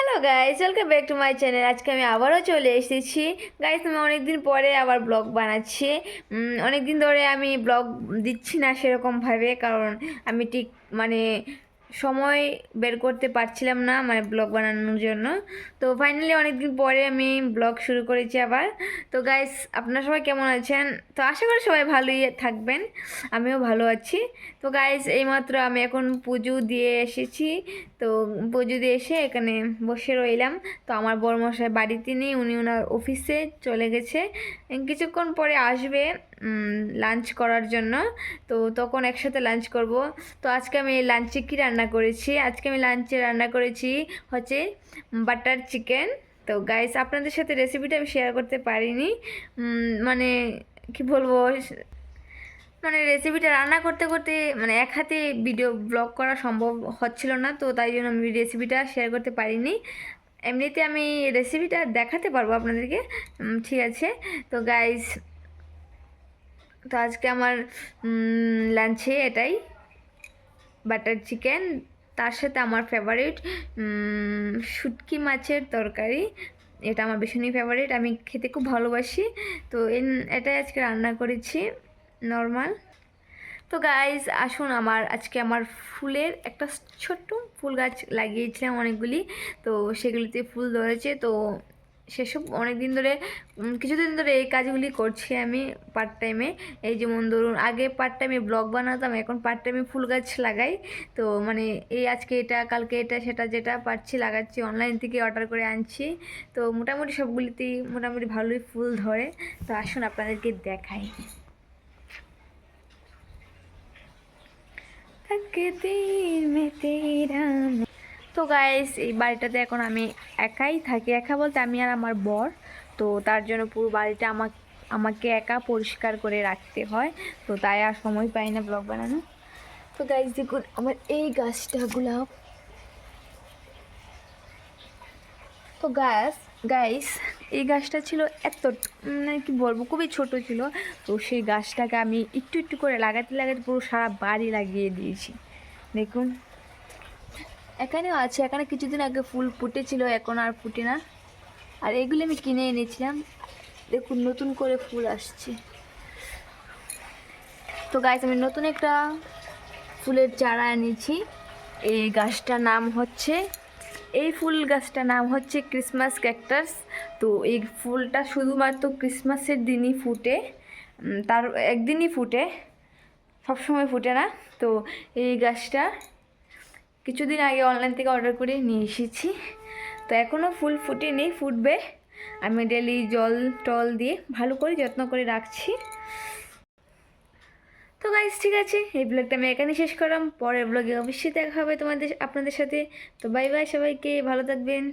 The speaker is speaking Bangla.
Hello guys, welcome back to my channel. আজকে আমি আবারও চলে এসেছি গাইস। আমি অনেকদিন পরে আবার ব্লগ বানাচ্ছি। অনেক দিন ধরে আমি ব্লগ দিচ্ছি না সেরকমভাবে, কারণ আমি ঠিক মানে সময় বের করতে পারছিলাম না মানে ব্লগ বানানোর জন্য। তো ফাইনালি অনেকদিন পরে আমি ব্লগ শুরু করেছি আবার। তো গাইস, আপনারা সবাই কেমন আছেন? তো আশা করি সবাই ভালোই থাকবেন, আমিও ভালো আছি। তো গাইস, এইমাত্র আমি এখন পুজো দিয়ে এসেছি। তো পুজো দিয়ে এসে এখানে বসে রইলাম। তো আমার বড়মশাই বাড়িতে নেই, উনি ওনার অফিসে চলে গেছে। কিছুক্ষণ পরে আসবে লাঞ্চ করার জন্য। তো তখন একসাথে লাঞ্চ করব। তো আজকে আমি লাঞ্চে কী রান্না করেছি, আজকে আমি লাঞ্চে রান্না করেছি হচ্ছে বাটার চিকেন। তো গাইস, আপনাদের সাথে রেসিপিটা আমি শেয়ার করতে পারিনি, মানে কি বলবো, মানে রেসিপিটা রান্না করতে করতে মানে এক হাতে ভিডিও ব্লগ করা সম্ভব হচ্ছিল না, তো তাই জন্য আমি রেসিপিটা শেয়ার করতে পারিনি। এমনিতে আমি রেসিপিটা দেখাতে পারবো আপনাদেরকে, ঠিক আছে। তো গাইস, তো আজকে আমার লাঞ্চে এটাই বাটার চিকেন, তার সাথে আমার ফেভারিট শুটকি মাছের তরকারি। এটা আমার ভীষণই ফেভারিট, আমি খেতে খুব ভালোবাসি। তো এটাই আজকে রান্না করেছি নর্মাল। তো গাইজ আসুন, আজকে আমার ফুলের একটা ছোট্ট ফুল গাছ লাগিয়েছিলাম অনেকগুলি। তো সেগুলিতে ফুল ধরেছে। তো সেসব অনেক দিন ধরে কিছুদিন ধরে এই কাজগুলি করছি আমি পার্ট টাইমে। এই যেমন ধরুন, আগে পার্ট টাইমে ব্লগ বানাতাম, এখন পার্ট টাইমে ফুল গাছ লাগাই। তো মানে এই আজকে এটা, কালকে এটা, সেটা যেটা পারছি লাগাচ্ছি, অনলাইন থেকে অর্ডার করে আনছি। তো মোটামুটি সবগুলিতেই মোটামুটি ভালোই ফুল ধরে। তো আসুন আপনাদেরকে দেখাই। তো গাইস, এই বাড়িটাতে এখন আমি একাই থাকি, একা বলতে আমি আর আমার বর। তো তার জন্য পুরো বাড়িটা আমাকে একা পরিষ্কার করে রাখতে হয়। তো তাই আর সময় পাই না ব্লগ বানানো। তো গাইস দেখুন, আমার এই গাছটা গোলাপ। তো গাইস, এই গাছটা ছিল এত, মানে কি বলবো, খুবই ছোট ছিল। তো সেই গাছটাকে আমি একটু একটু করে লাগাতে লাগাতে পুরো সারা বাড়ি লাগিয়ে দিয়েছি। দেখুন, এখানেও আছে, এখানে কিছুদিন আগে ফুল ফুটেছিল, এখন আর ফুটে না। আর এগুলি আমি কিনে এনেছিলাম, দেখুন নতুন করে ফুল আসছে। তো গাইস, আমি নতুন একটা ফুলের চারা এনেছি। এই গাছটার নাম হচ্ছে, এই ফুল গাছটার নাম হচ্ছে ক্রিসমাস ক্যাকটাস। তো এই ফুলটা শুধুমাত্র ক্রিসমাসের দিনই ফুটে, তার একদিনই ফুটে, সবসময় ফুটে না। তো এই গাছটা কিছুদিন আগে অনলাইন থেকে অর্ডার করে নিয়ে এসেছি। তো এখনও ফুল ফুটেনি, ফুটবে। আমি ডেলি জল টল দিয়ে ভালো করে যত্ন করে রাখছি। তো গাইস, ঠিক আছে, এই ব্লগটা আমি এখানেই শেষ করলাম। পরের ব্লগে অবশ্যই দেখা হবে আপনাদের সাথে। তো বাই বাই, সবাইকে ভালো থাকবেন।